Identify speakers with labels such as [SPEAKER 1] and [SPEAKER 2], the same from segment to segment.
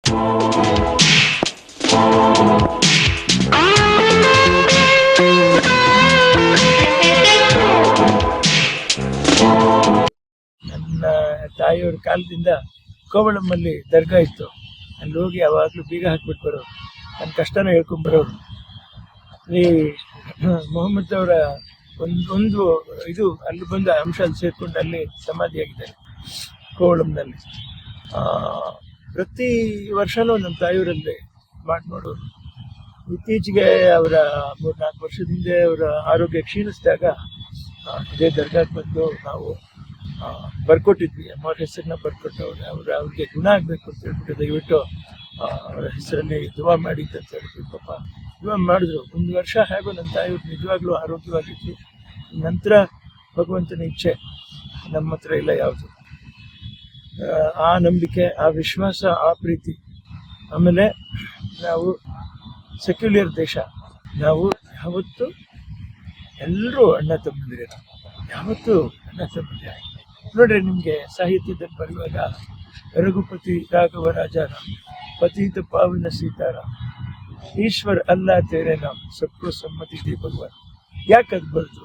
[SPEAKER 1] ನನ್ನ ತಾಯಿಯವ್ರ ಕಾಲದಿಂದ ಕೋವಳಮ್ಮಲ್ಲಿ ದರ್ಗಾ ಇತ್ತು. ಅಲ್ಲಿ ಹೋಗಿ ಯಾವಾಗಲೂ ಬೀಗ ಹಾಕ್ಬಿಟ್ಟು ಬರೋರು, ನನ್ನ ಕಷ್ಟನ ಹೇಳ್ಕೊಂಡ್ಬರೋರು. ಈ ಮೊಹಮ್ಮದ್ ಅವರ ಒಂದು ಇದು ಅಲ್ಲಿ ಬಂದ ಅಂಶ ಅಲ್ಲಿ ಸೇರ್ಕೊಂಡು ಅಲ್ಲಿ ಸಮಾಧಿಯಾಗಿದ್ದಾರೆ ಕೋವಳಂನಲ್ಲಿ. ಪ್ರತಿ ವರ್ಷನೂ ನಮ್ಮ ತಾಯಿಯವರಲ್ಲಿ ಮಾಡಿ ನೋಡೋರು. ಇತ್ತೀಚೆಗೆ ಅವರ 3-4 ವರ್ಷದ ಹಿಂದೆ ಅವರ ಆರೋಗ್ಯ ಕ್ಷೀಣಿಸಿದಾಗ ಇದೇ ದರ್ಗಾಕ್ಕೆ ಬಂದು ನಾವು ಬರ್ಕೊಟ್ಟಿದ್ವಿ. ಅವ್ರ ಹೆಸರನ್ನ ಬರ್ಕೊಟ್ಟವ್ರೆ. ಅವ್ರಿಗೆ ಗುಣ ಆಗಬೇಕು ಅಂತ ಹೇಳ್ಬಿಟ್ಟು ದಯವಿಟ್ಟು ಅವರ ಹೆಸರಲ್ಲಿ ದುವಾ ಮಾಡಿದ್ದು ಅಂತ ಹೇಳಿದ್ವಿ. ಪಾಪ ದುವಾ ಮಾಡಿದ್ರು. 1 ವರ್ಷ ಹೇಗೋ ನನ್ನ ತಾಯಿಯವ್ರು ನಿಜವಾಗ್ಲೂ ಆರೋಗ್ಯವಾಗಿತ್ತು. ನಂತರ ಭಗವಂತನ ಇಚ್ಛೆ ನಮ್ಮ ಹತ್ರ ಇಲ್ಲ ಯಾವುದು. ಆ ನಂಬಿಕೆ, ಆ ವಿಶ್ವಾಸ, ಆ ಪ್ರೀತಿ. ಆಮೇಲೆ ನಾವು ಸೆಕ್ಯುಲರ್ ದೇಶ, ನಾವು ಯಾವತ್ತು ಎಲ್ಲರೂ ಅಣ್ಣ ತಮ್ಮಂದಿರೇ, ಯಾವತ್ತು ಅಣ್ಣ ತಮ್ಮಂದಿರ. ನೋಡ್ರಿ, ನಿಮಗೆ ಸಾಹಿತ್ಯದಲ್ಲಿ ಬರೆಯುವಾಗ ರಘುಪತಿ ರಾಘವ ರಾಜಾರಾಮ್, ಪತೀತ ಪಾವನ ಸೀತಾರಾಮ್, ಈಶ್ವರ್ ಅಲ್ಲಾ ತೇರೆ ನಾಮ್, ಸಬ್ಕೋ ಸಮ್ಮತಿ ದೇ ಭಗವಾನ್. ಯಾಕೆ ಅದು ಬರೆದು?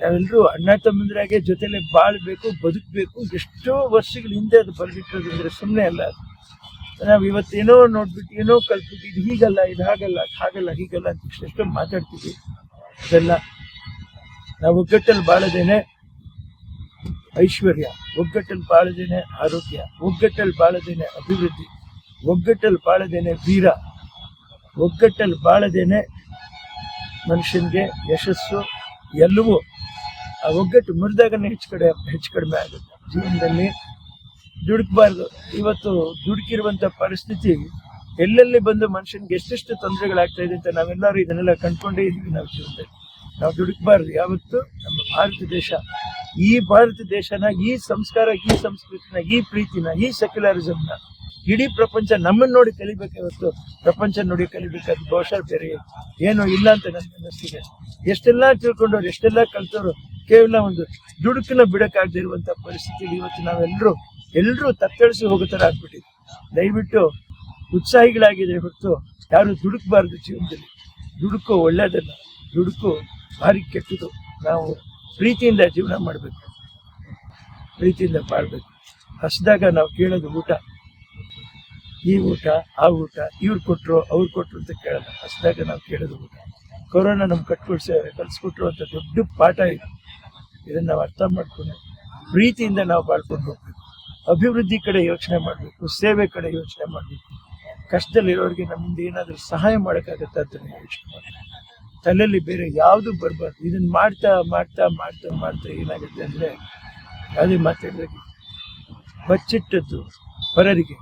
[SPEAKER 1] ನಾವೆಲ್ಲರೂ ಅಣ್ಣ ತಮ್ಮಂದಿರಾಗೆ ಜೊತೆಲೆ ಬಾಳ್ಬೇಕು, ಬದುಕಬೇಕು. ಎಷ್ಟೋ ವರ್ಷಗಳ ಹಿಂದೆ ಅದು ಬರೆದಿಟ್ಟೋದು ಅಂದರೆ ಸುಮ್ಮನೆ ಅಲ್ಲ. ಅದು ನಾವು ಇವತ್ತೇನೋ ನೋಡ್ಬಿಟ್ಟು ಏನೋ ಕಲ್ತ್ಬಿಟ್ಟು ಇದು ಹೀಗಲ್ಲ, ಇದು ಹಾಗಲ್ಲ, ಹಾಗಲ್ಲ, ಹೀಗಲ್ಲ ಅಂತ ಎಷ್ಟೋ ಮಾತಾಡ್ತೀವಿ. ಅದೆಲ್ಲ ನಾವು ಒಗ್ಗಟ್ಟಲ್ಲಿ ಬಾಳದೇನೆ ಐಶ್ವರ್ಯ, ಒಗ್ಗಟ್ಟಲ್ಲಿ ಬಾಳದೇನೆ ಆರೋಗ್ಯ, ಒಗ್ಗಟ್ಟಲ್ಲಿ ಬಾಳದೇನೆ ಅಭಿವೃದ್ಧಿ, ಒಗ್ಗಟ್ಟಲ್ಲಿ ಬಾಳದೇನೆ ವೀರ, ಒಗ್ಗಟ್ಟಲ್ಲಿ ಬಾಳದೇನೆ ಮನುಷ್ಯನಿಗೆ ಯಶಸ್ಸು ಎಲ್ಲವೂ. ಆ ಒಗ್ಗಟ್ಟು ಮುರಿದಾಗನೇ ಹೆಚ್ಚು ಕಡಿಮೆ ಆಗುತ್ತೆ ಜೀವನದಲ್ಲಿ. ದುಡುಕಬಾರ್ದು. ಇವತ್ತು ದುಡುಕಿರುವಂಥ ಪರಿಸ್ಥಿತಿ ಎಲ್ಲೆಲ್ಲಿ ಬಂದು ಮನುಷ್ಯನಿಗೆ ಎಷ್ಟೆಷ್ಟು ತೊಂದರೆಗಳಾಗ್ತಾ ಇದೆ ಅಂತ ನಾವೆಲ್ಲರೂ ಇದನ್ನೆಲ್ಲ ಕಂಡ್ಕೊಂಡೇ ಇದ್ವಿ. ನಾವು ಜೀವನದಲ್ಲಿ ನಾವು ದುಡುಕಬಾರ್ದು. ಯಾವತ್ತು ನಮ್ಮ ಭಾರತ ದೇಶ, ಈ ಭಾರತ ದೇಶನ, ಈ ಸಂಸ್ಕಾರ, ಈ ಸಂಸ್ಕೃತಿನ, ಈ ಪ್ರೀತಿನ, ಈ ಸೆಕ್ಯುಲರಿಸಮ್ನ ಇಡೀ ಪ್ರಪಂಚ ನಮ್ಮನ್ನು ನೋಡಿ ಕಲಿಬೇಕು. ಇವತ್ತು ಪ್ರಪಂಚ ನೋಡಿ ಕಲಿಬೇಕಾದ ಬಹುಶಃ ಬೇರೆ ಏನೋ ಇಲ್ಲ ಅಂತ ನನಗೆ ಅನ್ನಿಸ್ತಿದೆ. ಎಷ್ಟೆಲ್ಲ ತಿಳ್ಕೊಂಡವ್ರು, ಎಷ್ಟೆಲ್ಲ ಕಲ್ತವ್ರು, ಕೇವಲ ಒಂದು ದುಡುಕನ್ನ ಬಿಡಕ್ಕಾಗದೇ ಇರುವಂಥ ಪರಿಸ್ಥಿತಿಯಲ್ಲಿ ಇವತ್ತು ನಾವೆಲ್ಲರೂ ತತ್ತಳಿಸಿ ಹೋಗೋ ಥರ ಆಗ್ಬಿಟ್ಟಿದೆ. ದಯವಿಟ್ಟು ಉತ್ಸಾಹಿಗಳಾಗಿದ್ರೆ ಹೊರತು ಯಾರು ದುಡುಕಬಾರ್ದು ಜೀವನದಲ್ಲಿ. ದುಡುಕು ಒಳ್ಳೆಯದಲ್ಲ, ದುಡುಕು ಭಾರಿ ಕೆಟ್ಟದು. ನಾವು ಪ್ರೀತಿಯಿಂದ ಜೀವನ ಮಾಡಬೇಕು, ಪ್ರೀತಿಯಿಂದ ಬಾಳ್ಬೇಕು. ಹಸಿದಾಗ ನಾವು ಕೇಳೋದು ಊಟ, ಈ ಊಟ, ಆ ಊಟ, ಇವ್ರು ಕೊಟ್ಟರು, ಅವ್ರು ಕೊಟ್ಟರು ಅಂತ ಕೇಳೋಣ. ಹಸಿದಾಗ ನಾವು ಕೇಳೋದು ಊಟ. ಕೊರೋನಾ ನಮ್ಗೆ ಕಲಿಸ್ಕೊಟ್ರು ಅಂತ ದೊಡ್ಡ ಪಾಠ ಇದೆ. ಇದನ್ನು ನಾವು ಅರ್ಥ ಮಾಡ್ಕೊಂಡು ಪ್ರೀತಿಯಿಂದ ನಾವು ಬಾಳ್ಕೊಂಡು ಹೋಗ್ಬೇಕು. ಅಭಿವೃದ್ಧಿ ಕಡೆ ಯೋಚನೆ ಮಾಡಬೇಕು, ಸೇವೆ ಕಡೆ ಯೋಚನೆ ಮಾಡಬೇಕು. ಕಷ್ಟದಲ್ಲಿರೋರಿಗೆ ನಮ್ಮಿಂದ ಏನಾದರೂ ಸಹಾಯ ಮಾಡೋಕ್ಕಾಗತ್ತೆ ಅದನ್ನು ಯೋಚನೆ ಮಾಡಬೇಕು. ತಲೆಯಲ್ಲಿ ಬೇರೆ ಯಾವುದು ಬರಬಾರ್ದು. ಇದನ್ನು ಮಾಡ್ತಾ ಮಾಡ್ತಾ ಮಾಡ್ತಾ ಮಾಡ್ತಾ ಏನಾಗುತ್ತೆ ಅಂದರೆ, ಅದೇ ಮಾತಾಡಿದಾಗ ಬಚ್ಚಿಟ್ಟದ್ದು ಪರರಿಗೆ,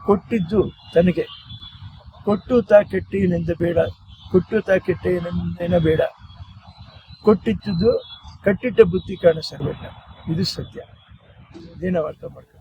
[SPEAKER 1] ಕೊಟ್ಟಿದ್ದು ತನಗೆ. ಕೊಟ್ಟು ತಾ ಕೆಟ್ಟೇನೆಂದ ಬೇಡ, ಕೊಟ್ಟು ತಾ ಕೆಟ್ಟೇನೆಂದೇನ ಬೇಡ, ಕೊಟ್ಟಿದ್ದು ಕಟ್ಟಿಟ್ಟ ಬುತ್ತಿ ಕಾಣಿಸಬೇಡ. ಇದು ಸತ್ಯ. ಇದೇ ನಾವು ಅರ್ಥ ಮಾಡ್ತೀವಿ.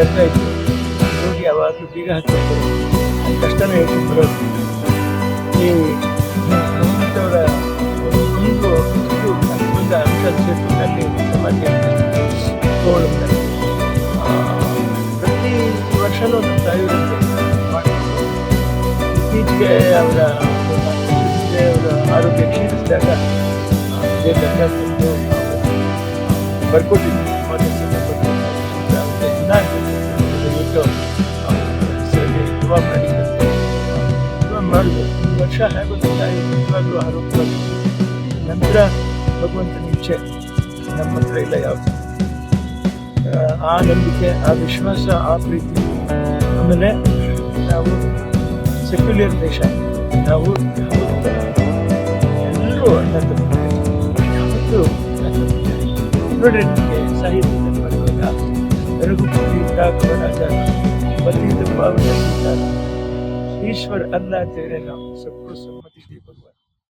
[SPEAKER 1] ಕರ್ತಾ ಇತ್ತು. ಹೋಗಿ ಯಾವಾಗಲೂ ಬೀಗ ಹಾಕ್ಕೊಂಡು ಬರೋದು, ಕಷ್ಟನ ಹೇಳ್ಕೊಂಡು ಬರೋದು. ಈ ಅವರ ಒಂದು ಅದ್ಭುತ ಅಂಶ ಸೇರ್ಕೊಂಡಲ್ಲಿ ಸಮಾಧಿ ತೋಳಿದ್ದಾರೆ. ಪ್ರತಿ ವರ್ಷನೂ ನಮ್ಮ ತಾಯಿಯವರಂತೆ ಮಾಡ್ತಾರೆ. ಇತ್ತೀಚೆಗೆ ಅವರ ಆರೋಗ್ಯ ಕ್ಷೀಣಿಸಿದಾಗ ಬರ್ಕೊಟ್ಟಿದ್ವಿ ಮಾಡಿದ್ರು. ಈ ವರ್ಷ ಹೇಗೊತ್ತು ತಾಯಿ ನಿಜವಾಗ್ಲೂ ಆರೋಗ್ಯವಾಗಿ. ನಂತರ ಭಗವಂತನ ಇಚ್ಛೆ ನಮ್ಮ ಹತ್ರ ಇಲ್ಲ ಯಾವುದು. ಆ ನಂಬಿಕೆ, ಆ ವಿಶ್ವಾಸ, ಆ ಪ್ರೀತಿ. ಆಮೇಲೆ ನಾವು ಸೆಕ್ಯುಲರ್ ದೇಶ, ನಾವು ಎಲ್ಲರೂ ಅಣ್ಣ ತಪ್ಪಿದ್ದಾರೆ, ಯಾವತ್ತೂ ನೋಡ್ರಿ. ನಿಮಗೆ ಸಾಹಿತ್ಯ ಮಾಡುವಾಗ ರಘುಪತಿಯಿಂದ ಕವರಾಜ पति पावन ईश्वर अल्लाह तेरे नाम सबको सम्मति